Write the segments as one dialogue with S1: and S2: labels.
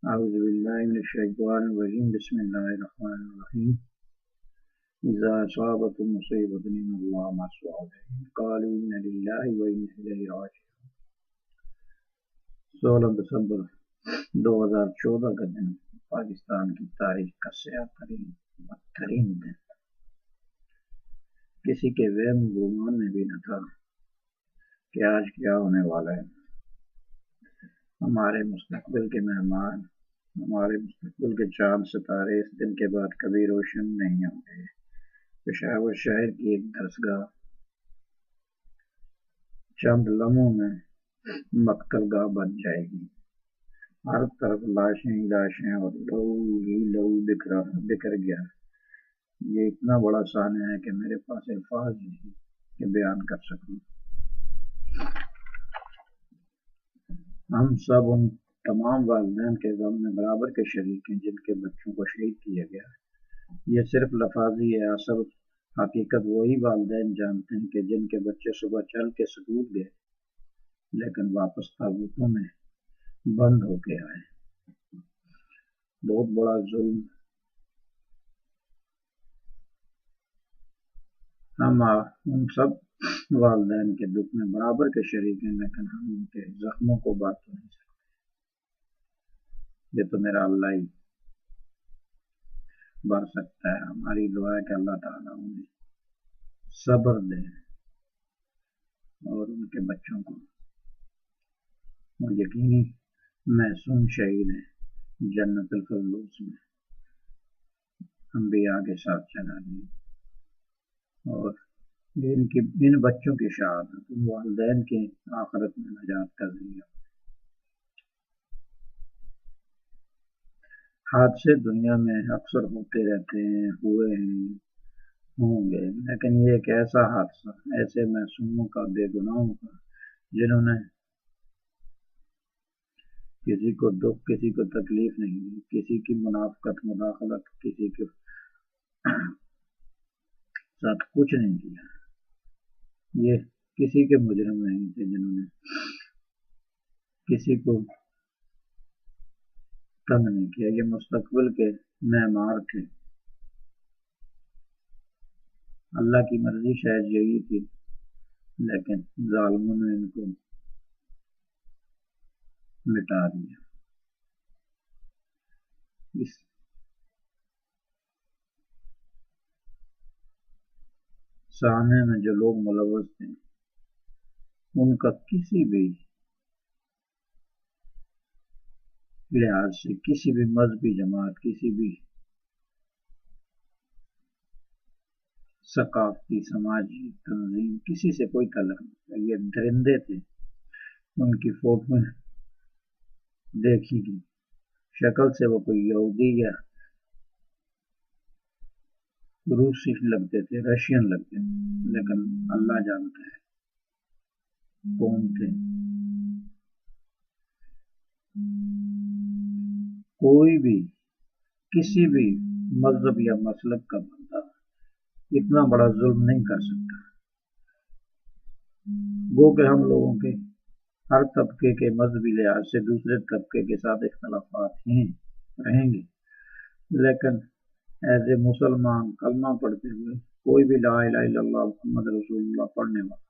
S1: اعوذ باللہ من الشیطان الرجیم بسم اللہ الرحمن الرحیم اذا اصابتهم مصیبۃ من اللہ ما اصابهم قالوا انا للہ وانا الیہ راجعون۔ 16 دسمبر 2014 کا دن پاکستان کی تاریخ کا سیاہ ترین بدترین دن کسی کے وہم گمان میں بھی نہ تھا کہ آج کیا ہونے والا ہے۔ ہمارے مستقبل کے مہمان، ہمارے مستقبل کے چاند ستارے اس دن کے بعد کبھی روشن نہیں ہوں گے۔ پشاور شہر کی ایک درسگاہ چند لمحوں میں مقتل گاہ بن جائے گی۔ ہر طرف لاشیں ہی لاشیں اور لہو ہی لہو بکھر گیا۔ یہ اتنا بڑا سانحہ ہے کہ میرے پاس الفاظ نہیں کہ بیان کر سکوں۔ ہم سب ان تمام والدین کے غم میں برابر کے شریک ہیں جن کے بچوں کو شہید کیا گیا۔ یہ صرف لفاظی ہے، اصل حقیقت وہی والدین جانتے ہیں کہ جن کے بچے صبح چل کے سکول گئے لیکن واپس تابوتوں میں بند ہو کے آئے۔ بہت بڑا ظلم۔ ہم ان سب والدین کے دکھ میں برابر کے شریک ہیں لیکن ہم ان کے زخموں کو بات تو نہیں سکتے۔ یہ تو میرا اللہ ہی بھر سکتا ہے۔ ہماری دعا ہے کہ اللہ تعالیٰ انہیں صبر دے اور ان کے بچوں کو وہ یقینی معصوم شہید ہیں جنت الفردوس میں انبیاء کے ساتھ چلا دیں، اور ان بچوں کی شہادت ان والدین کے آخرت میں نجات کا ذریعہ۔ حادثے دنیا میں اکثر ہوتے رہتے ہیں، ہوئے ہیں، ہوں گے، لیکن یہ ایک ایسا حادثہ ایسے معصوموں کا، بے گناہوں کا، جنہوں نے کسی کو دکھ، کسی کو تکلیف نہیں دی، کسی کی منافقت، مداخلت، کسی کے ساتھ کچھ نہیں کیا۔ یہ کسی کے مجرم نہیں تھے جنہوں نے کسی کو تنگ نہیں کیا۔ یہ مستقبل کے معمار تھے۔ اللہ کی مرضی شاید یہی تھی لیکن ظالموں نے ان کو مٹا دیا۔ اس سانحے میں جو لوگ ملوث تھے ان کا کسی بھی لحاظ سے، کسی بھی مذہبی جماعت، کسی بھی ثقافتی سماجی تنظیم، کسی سے کوئی تعلق نہیں تھا۔ یہ درندے تھے۔ ان کی فوٹو دیکھی گی، شکل سے وہ کوئی یہودی یا روسی لگتے تھے، رشین لگتے تھے، لیکن اللہ جانتا ہے کون تھے۔ کوئی بھی کسی بھی مذہب یا مسلک کا بندہ اتنا بڑا ظلم نہیں کر سکتا۔ گو کہ ہم لوگوں کے ہر طبقے کے مذہبی لحاظ سے دوسرے طبقے کے ساتھ اختلافات ہیں، رہیں گے، لیکن ایز اے مسلمان کلمہ پڑھتے ہوئے کوئی بھی لا الہ الا اللہ محمد رسول اللہ پڑھنے والا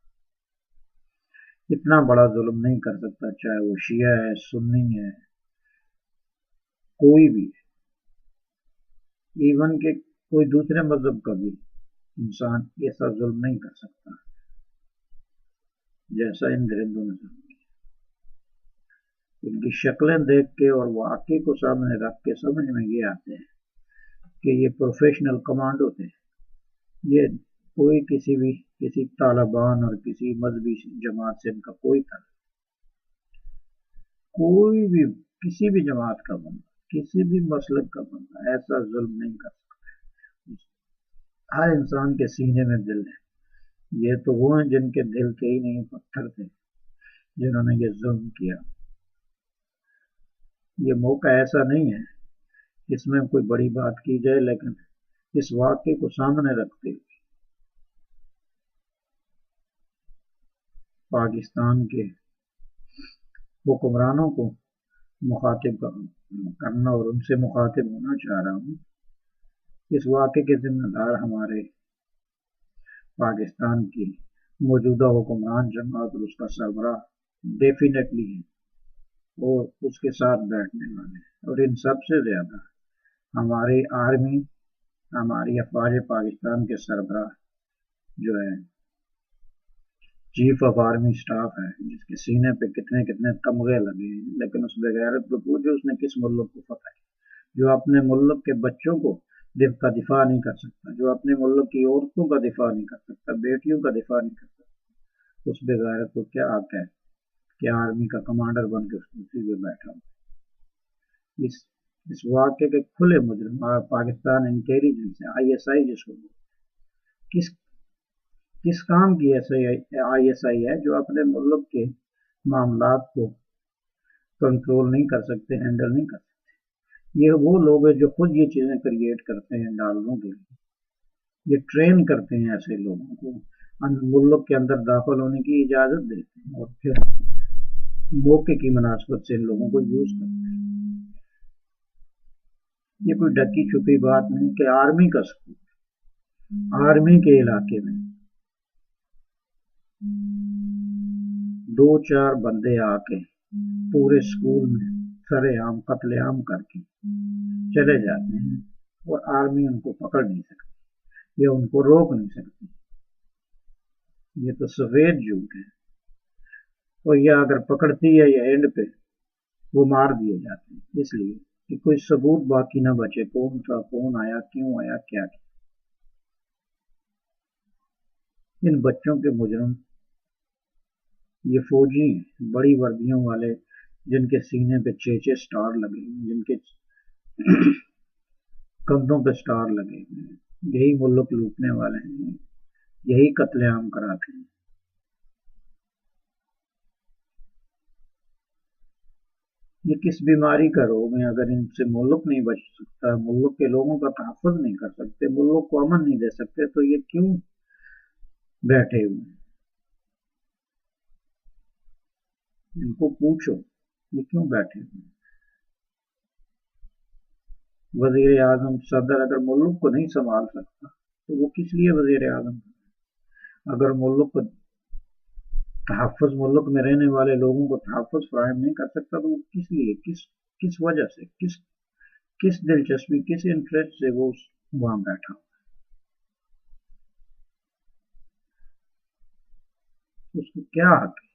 S1: اتنا بڑا ظلم نہیں کر سکتا، چاہے وہ شیعہ ہے، سنی ہے، کوئی بھی، ایون کہ کوئی دوسرے مذہب کا بھی انسان ایسا ظلم نہیں کر سکتا جیسا ان درندوں نے ظلم کیا۔ ان کی شکلیں دیکھ کے اور واقعے کو سامنے رکھ کے سمجھ میں یہ آتے ہیں کہ یہ پروفیشنل کمانڈو تھے۔ یہ کوئی کسی طالبان اور کسی مذہبی جماعت سے ان کا کوئی تعلق، کوئی بھی کسی بھی جماعت کا بندہ، کسی بھی مسلک کا بندہ ایسا ظلم نہیں کر سکتا۔ ہر انسان کے سینے میں دل ہے۔ یہ تو وہ ہیں جن کے دل کے ہی نہیں پتھر تھے جنہوں نے یہ ظلم کیا۔ یہ موقع ایسا نہیں ہے اس میں کوئی بڑی بات کی جائے، لیکن اس واقعے کو سامنے رکھتے ہوئے پاکستان کے حکمرانوں کو مخاطب کروں کرنا اور ان سے مخاطب ہونا چاہ رہا ہوں. اس واقعے کے ذمہ دار ہمارے پاکستان کی موجودہ حکمران جماعت اور اس کا سربراہ ڈیفینیٹلی ہے اور اس کے ساتھ بیٹھنے والے، اور ان سب سے زیادہ ہماری آرمی، ہماری افواج پاکستان کے سربراہ جو ہے چیف آف آرمی اسٹاف ہے، جس کے سینے پہ کتنے کتنے تمغے لگے ہیں، لیکن اس بغیرت کو پوچھو اس نے کس ملک کو فتح کی، جو اپنے ملک کے بچوں کو کا دفاع نہیں کر سکتا، جو اپنے ملک کی عورتوں کا دفاع نہیں کر سکتا، بیٹیوں کا دفاع نہیں کر سکتا، اس بغیرت کو کیا حق ہے کہ آرمی کا کمانڈر بن کے اس کرسی پہ بیٹھا ہو. اس واقعے کے کھلے مجرم پاکستان انٹیلیجنس ہے، آئی ایس آئی جس کو کس کام کی آئی ایس آئی ہے جو اپنے ملک کے معاملات کو کنٹرول نہیں کر سکتے، ہینڈل نہیں کر سکتے. یہ وہ لوگ ہیں جو خود یہ چیزیں کریٹ کرتے ہیں ڈالروں کے لیے، یہ ٹرین کرتے ہیں ایسے لوگوں کو، ملک کے اندر داخل ہونے کی اجازت دیتے ہیں اور پھر موقع کی مناسبت سے ان لوگوں کو یوز کرتے ہیں. یہ کوئی ڈکی چھپی بات نہیں کہ آرمی کا سکول، آرمی کے علاقے میں 2-4 بندے آ کے پورے سکول میں سرے عام قتل عام کر کے چلے جاتے ہیں اور آرمی ان کو پکڑ نہیں سکتی یا ان کو روک نہیں سکتی. یہ تو سفید جھوٹ ہے، اور یہ اگر پکڑتی ہے یا اینڈ پہ وہ مار دیے جاتے ہیں، اس لیے کہ کوئی ثبوت باقی نہ بچے کون تھا، کون آیا، کیوں آیا، کیا کیا. ان بچوں کے مجرم یہ فوجی ہیں، بڑی وردیوں والے، جن کے سینے پہ 6 سٹار لگے ہیں، جن کے کندھوں پہ سٹار لگے ہوئے ہیں، یہی ملک لوٹنے والے ہیں، یہی قتل عام کراتے ہیں. یہ کس بیماری کا روگ ہے؟ اگر ان سے ملک نہیں بچ سکتا، ملک کے لوگوں کا تحفظ نہیں کر سکتے، ملک کو امن نہیں دے سکتے، تو یہ کیوں بیٹھے ہوئے ہیں؟ ان کو پوچھو یہ کیوں بیٹھے ہوئے ہیں. وزیر اعظم، صدر اگر ملک کو نہیں سنبھال سکتا تو وہ کس لیے وزیر اعظم؟ اگر ملک کو تحفظ، ملک میں رہنے والے لوگوں کو تحفظ فراہم نہیں کر سکتا تو وہ کس لیے، کس وجہ سے، کس دلچسپی، کس انٹرسٹ سے وہ وہاں بیٹھا؟ اس کو کیا حق ہے؟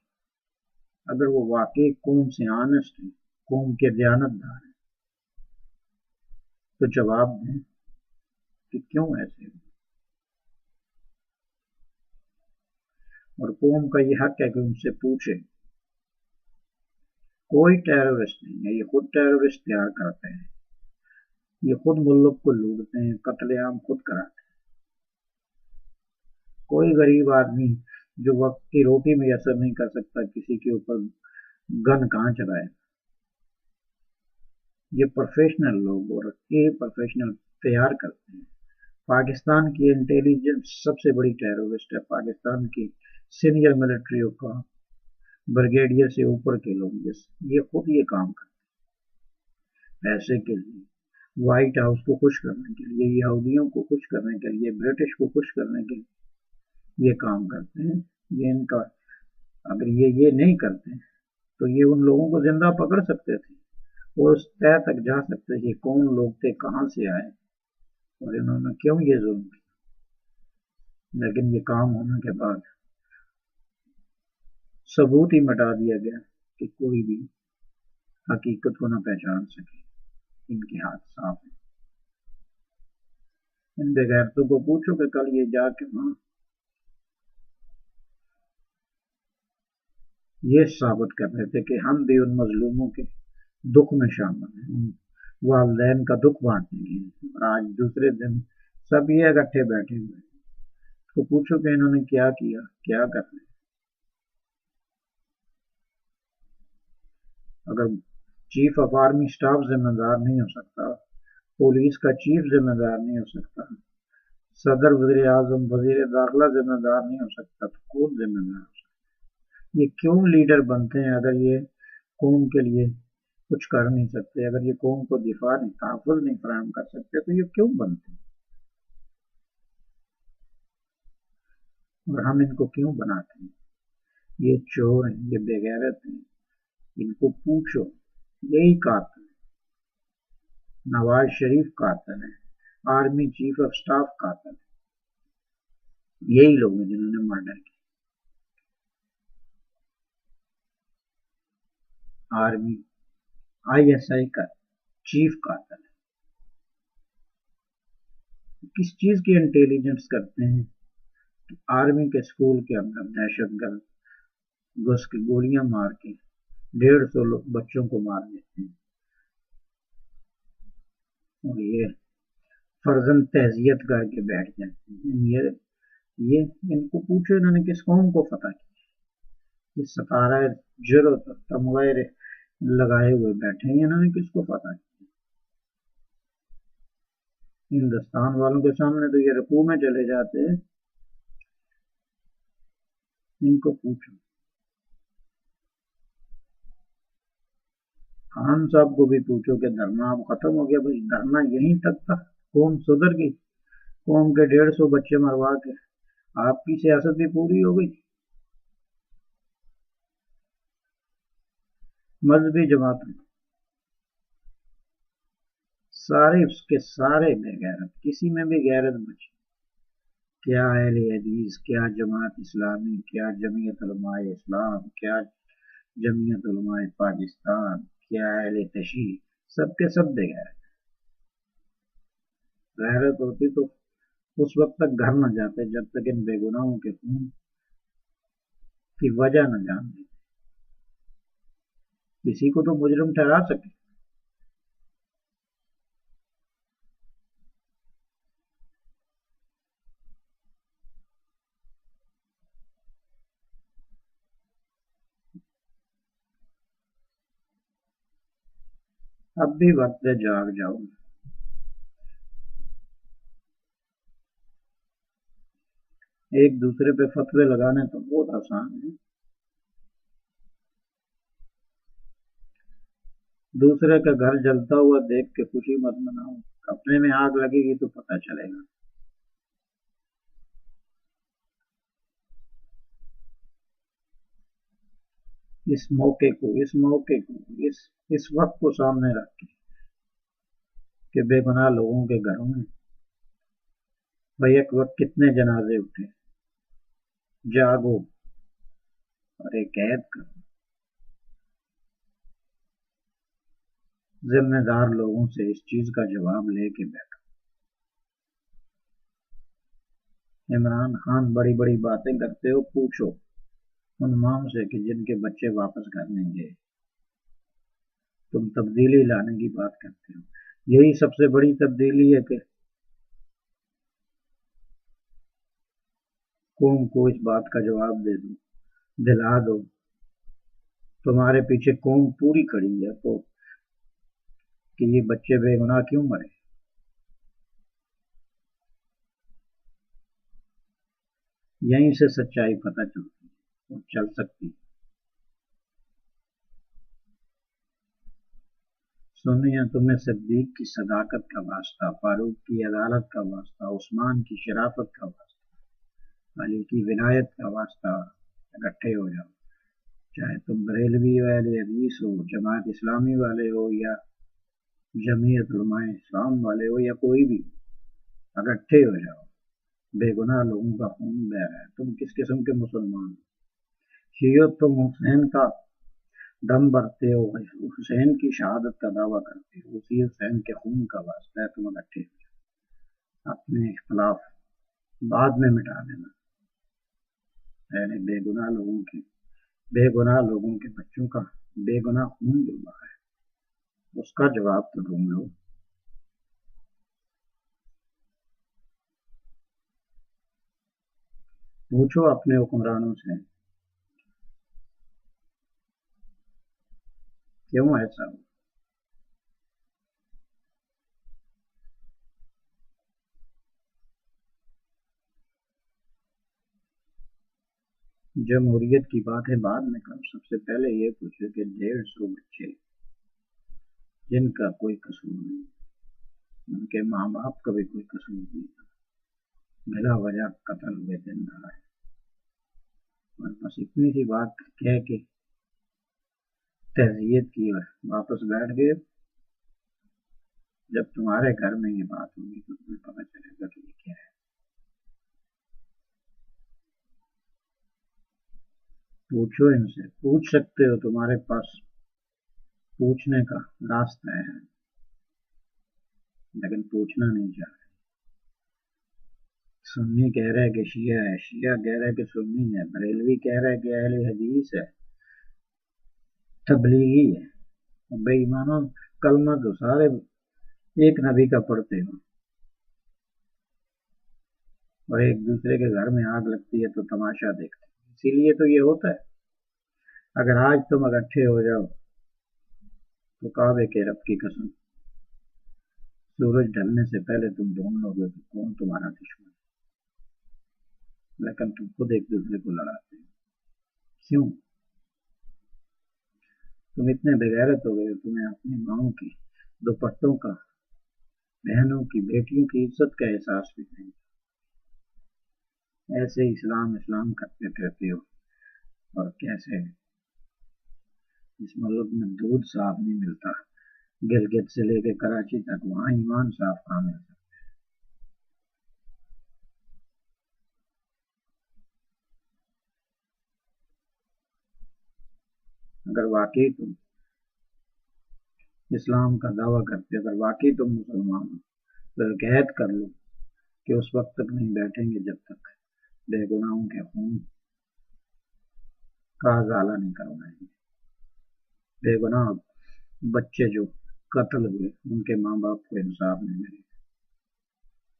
S1: اگر وہ واقعی قوم سے آنسٹ ہے، قوم کے دیانتدار ہیں، تو جواب دیں کہ کیوں ایسے ہو. اور قوم کا یہ حق ہے کہ ان سے پوچھے. کوئی ٹیررسٹ نہیں ہے، یہ خود ٹیررسٹ تیار کرتے ہیں، یہ خود ملک کو لوٹتے ہیں، قتل عام خود کراتے ہیں. کوئی غریب آدمی جو وقت کی روٹی میسر نہیں کر سکتا کسی کے اوپر گن کہاں چلائے. یہ پروفیشنل لوگ اور یہ پروفیشنل تیار کرتے ہیں. پاکستان کی انٹیلیجنس سب سے بڑی ٹیررسٹ ہے. پاکستان کی سینئر ملٹریوں کا بریگیڈیئر سے اوپر کے لوگ یہ خود یہ کام کرتے ہیں پیسے کے لیے، وائٹ ہاؤس کو خوش کرنے کے لیے، یہودیوں کو خوش کرنے کے لیے، برٹش کو خوش کرنے کے لیے یہ کام کرتے ہیں. یہ ان کا اگر یہ نہیں کرتے تو یہ ان لوگوں کو زندہ پکڑ سکتے تھے اور اس طے تک جا سکتے تھے کون لوگ تھے، کہاں سے آئے اور انہوں نے کیوں یہ ظلم کیا. لیکن یہ کام ہونے کے بعد ثبوت ہی مٹا دیا گیا کہ کوئی بھی حقیقت کو نہ پہچان سکے. ان کے ہاتھ صاف ہیں. ان بغیرتوں کو پوچھو کہ کل یہ جا کے وہاں یہ ثابت کر رہے تھے کہ ہم بھی ان مظلوموں کے دکھ میں شامل ہیں، ان والدین کا دکھ بانٹنے کے لیے. اور آج دوسرے دن سب یہ اکٹھے بیٹھے ہوئے ہیں. تو پوچھو کہ انہوں نے کیا کیا، کیا کر رہے ہیں. اگر چیف آف آرمی اسٹاف ذمہ دار نہیں ہو سکتا، پولیس کا چیف ذمہ دار نہیں ہو سکتا، صدر، وزیر اعظم، وزیر داخلہ ذمہ دار نہیں ہو سکتا، تو کون ذمہ دار ہو سکتا؟ یہ کیوں لیڈر بنتے ہیں اگر یہ قوم کے لیے کچھ کر نہیں سکتے، اگر یہ قوم کو دفاع نہیں، تحفظ نہیں فراہم کر سکتے تو یہ کیوں بنتے اور ہم ان کو کیوں بناتے ہیں؟ یہ چور ہیں، یہ بے غیرت ہیں، ان کو پوچھو، یہی قاتل نواز شریف قاتل ہے، آرمی چیف آف سٹاف قاتل ہے، یہی لوگ ہیں جنہوں نے مرڈر کیا۔ آرمی ISI کا چیف قاتل ہے۔ کس چیز کی انٹیلیجنس کرتے ہیں؟ آرمی کے اسکول کے اندر دہشت گرد گھس کے گولیاں مار کے 150 بچوں کو مار دیتے ہیں، اور یہ فرضاً تعزیت کر کے بیٹھ جاتے ہیں۔ یہ ان کو پوچھو انہوں نے کس قوم کو فتح کیا؟ یہ ستارہ جرت اور تمغے لگائے ہوئے بیٹھے ہیں، انہوں نے کس کو فتح کیا؟ ہندوستان والوں کے سامنے تو یہ رکوع میں چلے جاتے ہیں۔ ان کو پوچھو، خان صاحب کو بھی پوچھو کہ دھرنا اب ختم ہو گیا؟ بھائی دھرنا یہیں تک تھا، قوم سدھر گئی، قوم کے 150 بچے مروا کے آپ کی سیاست بھی پوری ہو گئی۔ مذہبی جماعتیں سارے اس کے سارے بے غیرت، کسی میں بھی غیرت بچی؟ کیا اہل حدیث، کیا جماعت اسلامی، کیا جمعیت علماء اسلام، کیا جمعیت علماء پاکستان، کیا اہل تشیع، سب کے سب بے غیرت۔ غیرت ہوتی تو اس وقت تک گھر نہ جاتے جب تک ان بے گناہوں کے خون کی وجہ نہ جان لیتے، کسی کو تو مجرم ٹھہرا سکے۔ اب بھی وقت ہے، جاگ جاؤ۔ ایک دوسرے پہ فتوے لگانے تو بہت آسان ہے، دوسرے کا گھر جلتا ہوا دیکھ کے خوشی مت مناؤ، اپنے میں آگ لگے گی تو پتہ چلے گا۔ اس موقع کو اس وقت کو سامنے رکھ کے کہ بے گناہ لوگوں کے گھروں میں بھائی ایک وقت کتنے جنازے اٹھے، جاگو اور ایک عید کرو، ذمہ دار لوگوں سے اس چیز کا جواب لے کے بیٹھو۔ عمران خان بڑی بڑی باتیں کرتے ہو، پوچھو ان ماؤں سے کہ جن کے بچے واپس گھر نہیں گئے، تم تبدیلی لانے کی بات کرتے ہو، یہی سب سے بڑی تبدیلی ہے کہ قوم کو اس بات کا جواب دے دو، دلا دو، تمہارے پیچھے قوم پوری کھڑی ہے تو کہ یہ بچے بے گناہ کیوں مرے۔ یہیں سے سچائی پتہ چلتی اور چل سکتی۔ سنیا تمہیں صدیق کی صداقت کا واسطہ، فاروق کی عدالت کا واسطہ، عثمان کی شرافت کا واسطہ، علی کی ولایت کا واسطہ، اکٹھے ہو جاؤ، چاہے تم بریلوی اہل حدیث ہو، جماعت اسلامی والے ہو، یا جمعیت علماء اسلام والے ہو، یا کوئی بھی، اکٹھے ہو جاؤ، بے گناہ لوگوں کا خون بہہ رہا ہے، تم کس قسم کے مسلمان ہو؟ شیعہ تم حسین کا دم بھرتے ہو، حسین کی شہادت کا دعویٰ کرتے ہو، اسی حسین کے خون کا واسطہ ہے، تم اکٹھے ہو جاؤ، اپنے اختلاف بعد میں مٹا دینا، یعنی بے گناہ لوگوں کے بچوں کا بے گناہ خون جو بہا ہے اس کا جواب تو ڈھونڈ لو۔ پوچھو اپنے حکمرانوں سے کیوں ایسا ہو؟ جمہوریت کی باتیں بعد میں کرو، سب سے پہلے یہ پوچھو کہ 150 بچے جن کا کوئی قصور نہیں، ان کے ماں باپ کا بھی کوئی قصور نہیں تھا، بلا وجہ قتل ہوئے زندہ ہے۔ اور بس اتنی سی بات کہہ کے تعزیت کی اور واپس بیٹھ گئے۔ جب تمہارے گھر میں یہ بات ہوگی تو تمہیں پتہ چلے گا کہ یہ کیا ہے۔ پوچھو ان سے، پوچھ سکتے ہو، تمہارے پاس پوچھنے کا راستہ ہے، لیکن پوچھنا نہیں چاہتے۔ سنی کہہ رہے کہ شیعہ ہے، شیعہ کہہ رہے کہ سنی ہے، بریلوی کہہ رہے کہ اہل حدیث ہے، تبلیغی ہے، بے ایمانوں کلمہ تو سارے ایک نبی کا پڑھتے ہو، اور ایک دوسرے کے گھر میں آگ لگتی ہے تو تماشا دیکھتے ہیں۔ اسی لیے تو یہ ہوتا ہے۔ اگر آج تم اکٹھے ہو جاؤ تو کعبے کے رب کی قسم سورج ڈھلنے سے پہلے تم ڈھونڈ لو گے کہ کون تمہارا دشمن ہے، لیکن تم خود ایک دوسرے کو لڑاتے ہو۔ کیوں؟ تم اتنے بغیرت ہو گئے، تمہیں اپنی ماؤں کی دوپٹوں کا، بہنوں کی، بیٹیوں کی عزت کا احساس بھی نہیں۔ ایسے اسلام اسلام کرتے رہتے ہو، اور کیسے اس ملک میں دودھ صاف نہیں ملتا، گلگت سے لے کے کراچی تک، وہاں ایمان صاف کہاں مل سکتا۔ اگر واقعی تم اسلام کا دعویٰ کرتے، اگر واقعی تم مسلمان ہو تو ایک عہد کر لو کہ اس وقت تک نہیں بیٹھیں گے جب تک بے گناہوں کے خون کا ازالہ نہیں کروائیں گے۔ بے گناہ بچے جو قتل ہوئے ان کے ماں باپ کو انصاف نہیں ملے گا۔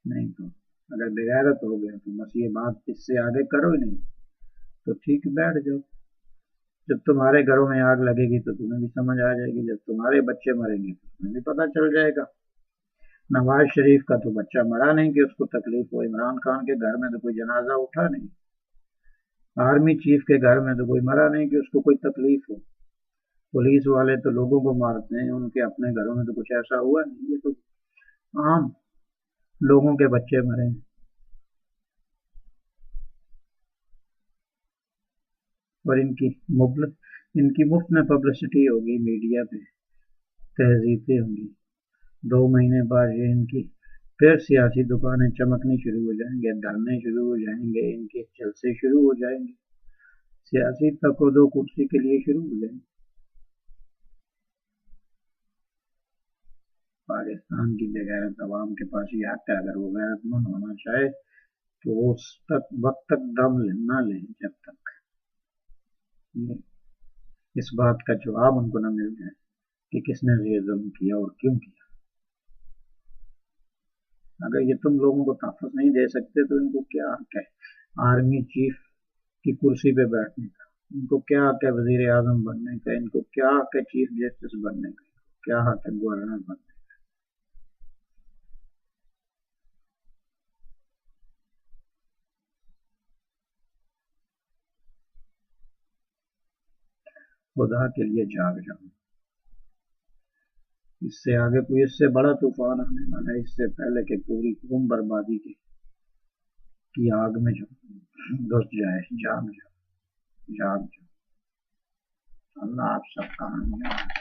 S1: نہیں تو اگر بغیرت ہو گیا تو بس یہ بات اس سے آگے کرو ہی نہیں، تو ٹھیک بیٹھ جاؤ۔ جب تمہارے گھروں میں آگ لگے گی تو تمہیں بھی سمجھ آ جائے گی، جب تمہارے بچے مریں گے تو تمہیں بھی پتہ چل جائے گا۔ نواز شریف کا تو بچہ مرا نہیں کہ اس کو تکلیف ہو، عمران خان کے گھر میں تو کوئی جنازہ اٹھا نہیں، آرمی چیف کے گھر میں تو کوئی مرا نہیں کہ اس کو کوئی تکلیف ہو، پولیس والے تو لوگوں کو مارتے ہیں، ان کے اپنے گھروں میں تو کچھ ایسا ہوا نہیں۔ یہ تو عام لوگوں کے بچے مرے ہیں، اور ان کی مفت میں پبلسٹی ہوگی، میڈیا پہ تہذیبیں ہوں گی، 2 مہینے بعد یہ ان کی پھر سیاسی دکانیں چمکنی شروع ہو جائیں گے، دھرنے شروع ہو جائیں گے، ان کے جلسے شروع ہو جائیں گے، سیاسی تک و دو کرسی کے لیے شروع ہو جائیں گے۔ پاکستان کی بغیرت عوام کے پاس یہ حق ہے، اگر وہ غیرت مند ہونا چاہے تو وہ اس وقت تک دم نہ لیں جب تک اس بات کا جواب ان کو نہ مل جائے کہ کس نے یہ ظلم کیا اور کیوں کیا۔ اگر یہ تم لوگوں کو تحفظ نہیں دے سکتے تو ان کو کیا حق ہے آرمی چیف کی کرسی پہ بیٹھنے کا، ان کو کیا حق ہے وزیر اعظم بننے کا، ان کو کیا حق ہے چیف جسٹس بننے کا، کیا حق ہے گورنر بننے کا۔ خدا کے لیے جاگ جاؤ، اس سے آگے کوئی اس سے بڑا طوفان آنے والا ہے، اس سے پہلے کہ پوری قوم بربادی کی آگ میں جو گھس جائے۔ جاگ جاؤ، جاگ جاؤ۔ اللہ آپ سب کا حامی ہے۔